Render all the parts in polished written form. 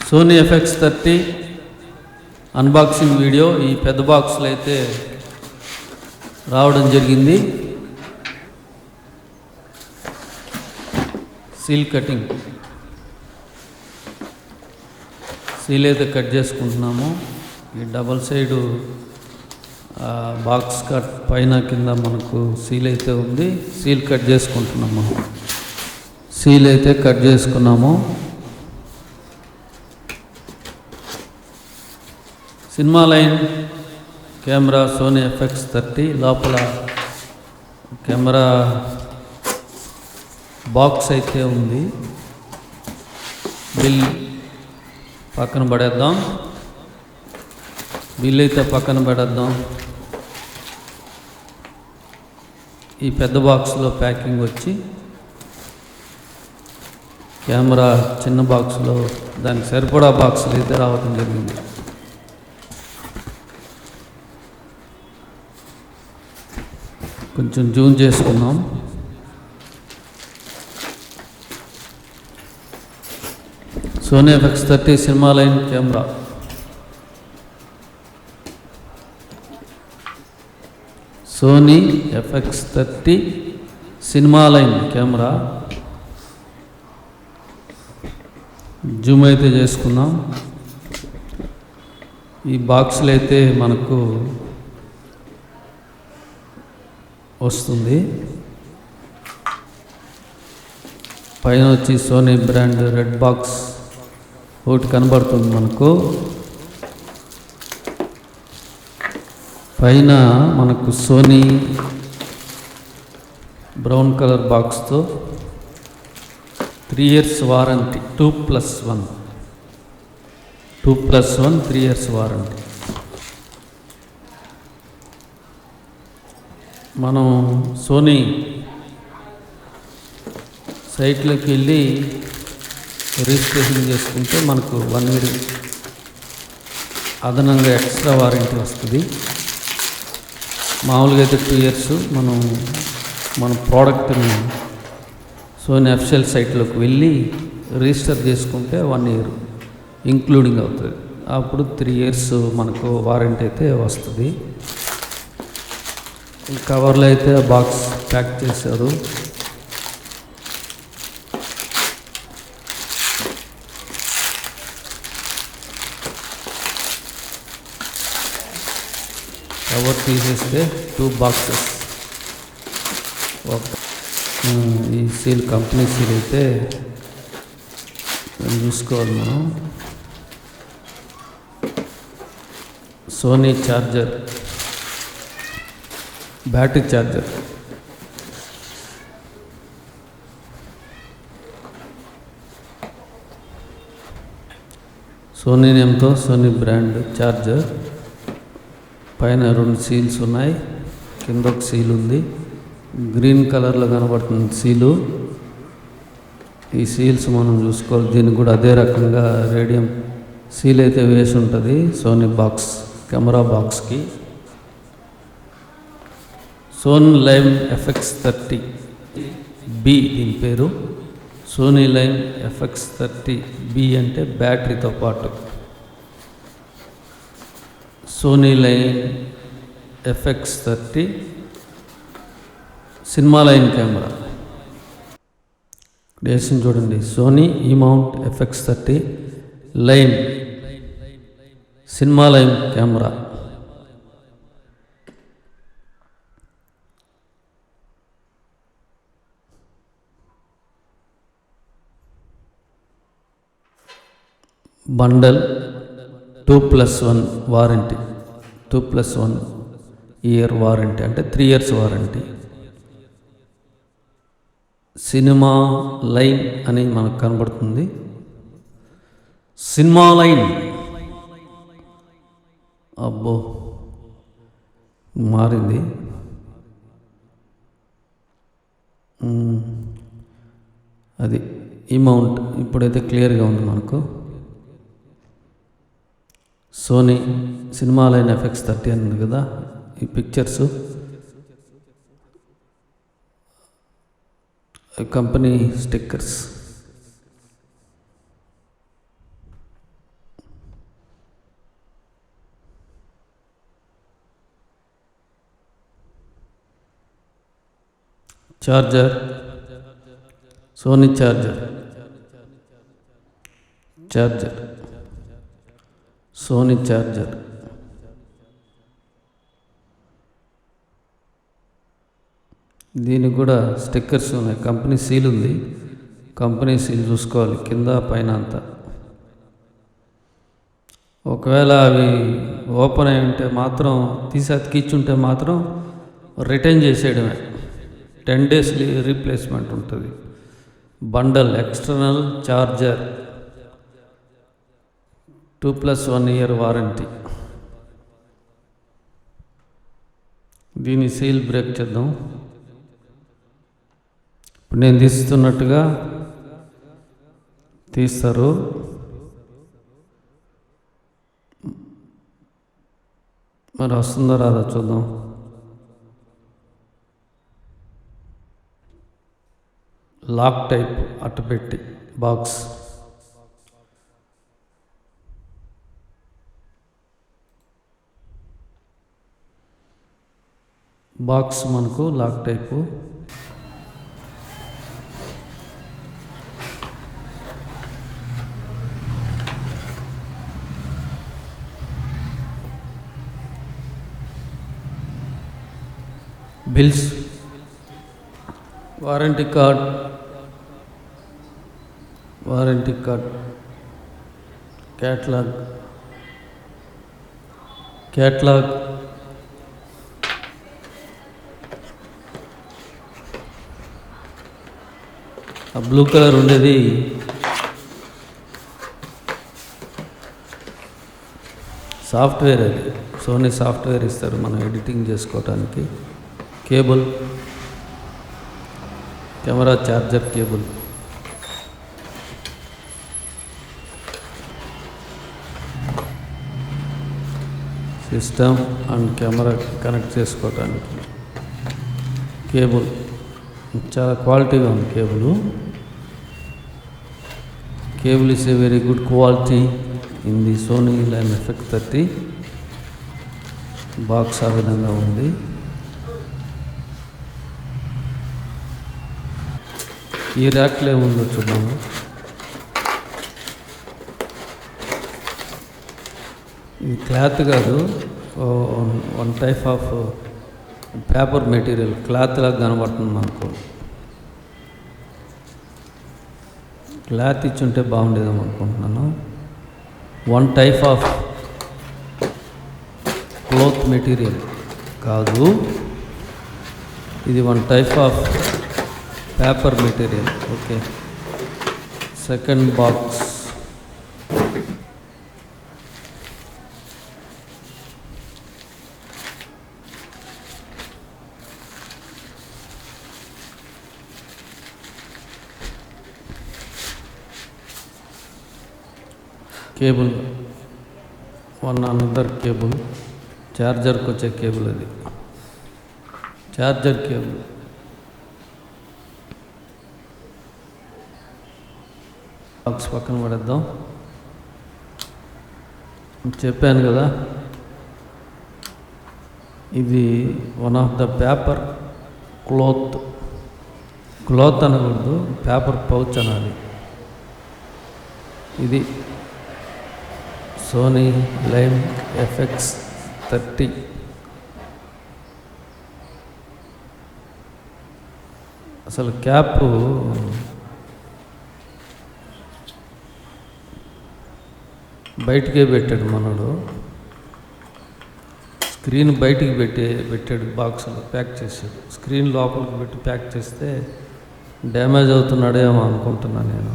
Sony FX30 unboxing video ఈ పెద్ద బాక్స్లో అయితే రావడం జరిగింది. సీల్ కటింగ్, సీల్ అయితే కట్ చేసుకుంటున్నాము. ఈ డబల్ సైడు బాక్స్ కట్ పైన కింద మనకు సీల్ అయితే ఉంది. సీల్ కట్ చేసుకుంటున్నాము. సీల్ అయితే కట్ చేసుకున్నాము. Cinema line camera Sony FX30 లోపల కెమెరా బాక్స్ అయితే ఉంది. బిల్ పక్కన పడేద్దాం. బిల్ అయితే పక్కన పడేద్దాం. ఈ పెద్ద బాక్స్లో ప్యాకింగ్ వచ్చి కెమెరా చిన్న బాక్స్లో దానికి సరిపడా బాక్సులు అయితే రావడం జరిగింది. కొంచెం జూమ్ చేసుకున్నాం. Sony FX30 cinema line camera. Sony FX30 cinema line camera. Zoom అయితే చేసుకున్నాం. ఈ బాక్స్లో అయితే మనకు వస్తుంది. పైన వచ్చి సోనీ బ్రాండ్ రెడ్ బాక్స్ ఒకటి కనబడుతుంది మనకు. పైన మనకు సోనీ బ్రౌన్ కలర్ బాక్స్తో 3 years వారంటీ, 2+1 3 years వారంటీ. మనం సోనీ సైట్లోకి వెళ్ళి రిజిస్ట్రేషన్ చేసుకుంటే మనకు 1 year అదనంగా ఎక్స్ట్రా వారంటీ వస్తుంది. మామూలుగా అయితే 2 years. మన ప్రోడక్ట్ని సోనీ అఫిషియల్ సైట్లోకి వెళ్ళి రిజిస్టర్ చేసుకుంటే 1 year ఇంక్లూడింగ్ అవుతుంది. అప్పుడు 3 years మనకు వారంటీ అయితే వస్తుంది. ఈ కవర్లో అయితే బాక్స్ ప్యాక్ చేశారు. కవర్ తీసేస్తే 2 boxes. ఈ సీల్ కంపెనీ సీల్ అయితే చూసుకోవాలి మనం. Sony charger, battery charger. Sony నేమ్తో సోనీ బ్రాండ్ ఛార్జర్. పైన 2 సీల్స్ ఉన్నాయి, కింద ఒక సీల్ ఉంది. గ్రీన్ కలర్లో కనబడుతుంది సీలు. ఈ సీల్స్ మనం చూసుకోవాలి. దీనికి కూడా అదే రకంగా రేడియం సీల్ అయితే వేసి ఉంటుంది సోనీ బాక్స్, కెమెరా బాక్స్కి. సోనీ లైవ్ FX30 B దీని పేరు. సోనీ లైవ్ FX30 B అంటే బ్యాటరీతో పాటు. Sony line FX30 cinema line camera. వేసి చూడండి. Sony E-mount FX30 line cinema line camera. Bundle 2+1 warranty, 2+1 year warranty అంటే 3 years వారంటీ. సినిమా లైన్ అని మనకు కనబడుతుంది. Cinema line. అబ్బో మారింది. అది E-mount ఇప్పుడైతే క్లియర్గా ఉంది మనకు. సోనీ సినిమా లైన్ FX30 అని ఉంది కదా ఈ pictures. Company stickers. Charger, Sony charger, Sony charger. దీనికి కూడా స్టిక్కర్స్ ఉన్నాయి. కంపెనీ సీల్ ఉంది. కంపెనీ సీల్ చూసుకోవాలి కింద పైన అంతా. ఒకవేళ అవి ఓపెన్ అయి ఉంటే మాత్రం తీసి అతికిచ్చుంటే మాత్రం రిటర్న్ చేసేయడమే. 10 days రీప్లేస్మెంట్ ఉంటుంది. Bundle external charger 2+1 year warranty. దీని సీల్ బ్రేక్ చేద్దాం. ఇప్పుడు నేను తీస్తున్నట్టుగా తీస్తారు. మరి వస్తుందో రాదా చూద్దాం. లాక్ టైప్ అట్టపెట్టి బాక్స్. మనకు lock type. Bills, warranty card, catalogue, ఆ బ్లూ కలర్ ఉండేది సాఫ్ట్వేర్. అది సోనీ సాఫ్ట్వేర్ ఇస్తారు మనం ఎడిటింగ్ చేసుకోవటానికి. Cable, camera charger cable. System and camera connect చేసుకోవటానికి కేబుల్. చాలా క్వాలిటీగా ఉంది cable is a very good quality in the Sony line FX30. Box ఆ విధంగా ఉంది. ఈ ర్యాక్లో ఏముందో చూద్దాము. ఇది క్లాత్ కాదు, one type of paper material. Cloth లాగా కనబడుతుంది మనకు. క్లాత్ ఇచ్చుంటే బాగుండేదేమో అనుకుంటున్నాను. One type of cloth material కాదు, ఇది one type of paper material. Okay. Second box. Cable, one another cable. చార్జర్కి వచ్చే కేబుల్ అది. Charger cable. బాక్స్ పక్కన పడేద్దాం. చెప్పాను కదా, ఇది one of the paper cloth అనకూడదు, పేపర్ పౌచ్ అనాలి. ఇది సోనీ లైమ్ FX30. అసలు క్యాప్ బయటికే పెట్టాడు మనోడు. స్క్రీన్ బయటికి పెట్టాడు బాక్స్లో ప్యాక్ చేశాడు. స్క్రీన్ లోపలికి పెట్టి ప్యాక్ చేస్తే డ్యామేజ్ అవుతున్నాడేమో అనుకుంటున్నాను నేను.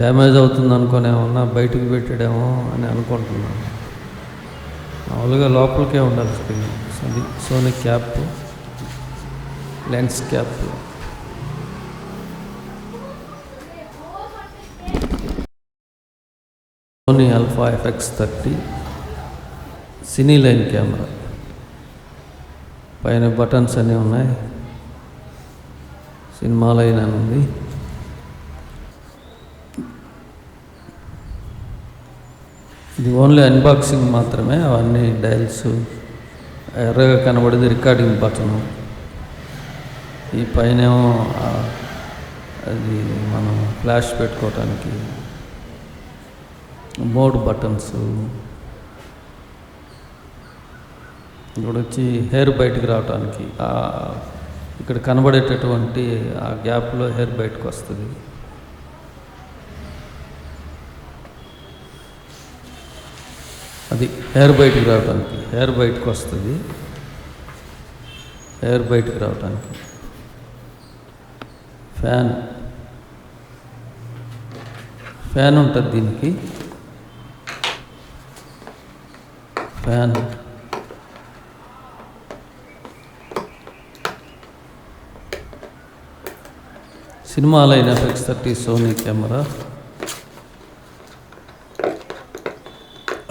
డ్యామేజ్ అవుతుంది అనుకోనేమన్నా బయటికి పెట్టాడేమో అని అనుకుంటున్నాను. మామూలుగా లోపలికే ఉండాలి స్క్రీన్. అది Sony cap, lens cap. Sony alpha FX30 cine line camera. పైన బటన్స్ అన్నీ ఉన్నాయి. సినిమా లైన్ అని ఉంది. ఇది ఓన్లీ అన్బాక్సింగ్ మాత్రమే. అవన్నీ డైల్స్ ఎర్రగా కనబడేది రికార్డింగ్ బటను. ఈ పైనేమో అది మనం ఫ్లాష్ పెట్టుకోవటానికి మోడ్ బటన్స్. ఇక్కడ వచ్చి హెయిర్ బయటికి రావటానికి ఇక్కడ కనబడేటటువంటి ఆ గ్యాప్లో హెయిర్ బయటకు వస్తుంది. అది హెయిర్ బయటికి రావటానికి, హెయిర్ బయటకు వస్తుంది. హెయిర్ బయటకు రావటానికి ఫ్యాన్ ఉంటుంది దీనికి. Fan cinema line FX30 Sony camera.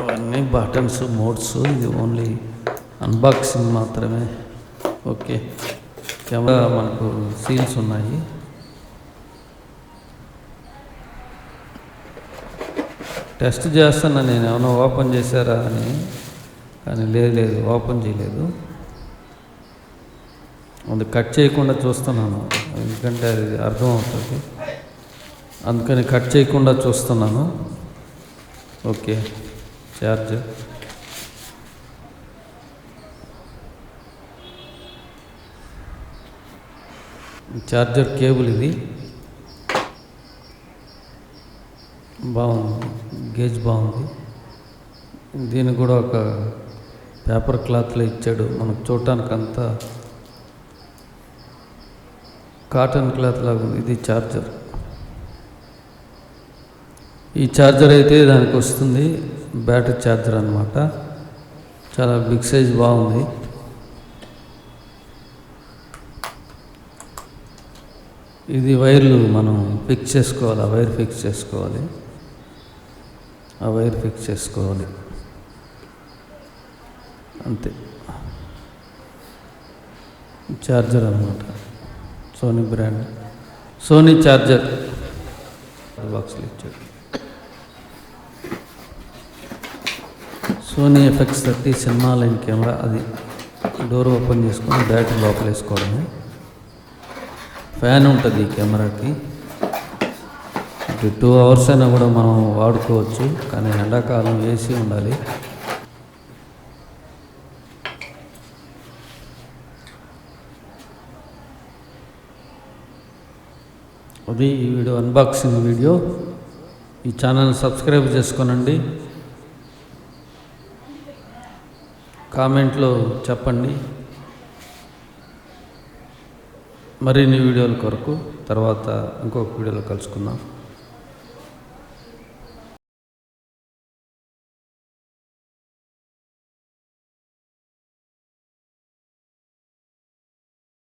అవన్నీ బటన్స్, మోడ్స్. ఇది ఓన్లీ అన్బాక్సింగ్ మాత్రమే. ఓకే, కెమెరా మనకు సీల్స్ ఉన్నాయి. టెస్ట్ చేస్తున్నా నేను, ఏమైనా ఓపెన్ చేశారా అని, కానీ లేదు, ఓపెన్ చేయలేదు. అది కట్ చేయకుండా చూస్తున్నాను, ఎందుకంటే అది అర్థమవుతుంది. అందుకని కట్ చేయకుండా చూస్తున్నాను. Okay, charger. చార్జర్ కేబుల్ ఇది బాగుంది, గేజ్ బాగుంది. దీనికి కూడా ఒక పేపర్ క్లాత్లో ఇచ్చాడు, మనకు చూడటానికి అంతా కాటన్ క్లాత్ లాగా ఉంది. ఇది చార్జర్. ఈ చార్జర్ అయితే దానికి వస్తుంది, బ్యాటరీ చార్జర్ అన్నమాట. చాలా బిగ్ సైజ్, బాగుంది. ఇది వైర్లు మనం ఫిక్స్ చేసుకోవాలి, ఆ వైర్ ఫిక్స్ చేసుకోవాలి, ఆ వైర్ ఫిక్స్ చేసుకోవాలి, అంతే. చార్జర్ అన్నమాట, సోనీ బ్రాండ్, సోనీ చార్జర్ బాక్స్లో ఇచ్చాడు. Sony FX30 cinema line camera. అది డోర్ ఓపెన్ చేసుకొని బ్యాటరీ లోపల వేసుకోవడమే. ఫ్యాన్ ఉంటుంది ఈ కెమెరాకి. 2 hours అయినా కూడా మనం వాడుకోవచ్చు, కానీ ఎండాకాలం AC ఉండాలి. అది ఈ వీడియో, అన్బాక్సింగ్ వీడియో. ఈ ఛానల్ సబ్స్క్రైబ్ చేసుకోనండి, కామెంట్లో చెప్పండి. మరిన్ని వీడియోల కొరకు తర్వాత ఇంకొక వీడియోలో కలుసుకుందాం.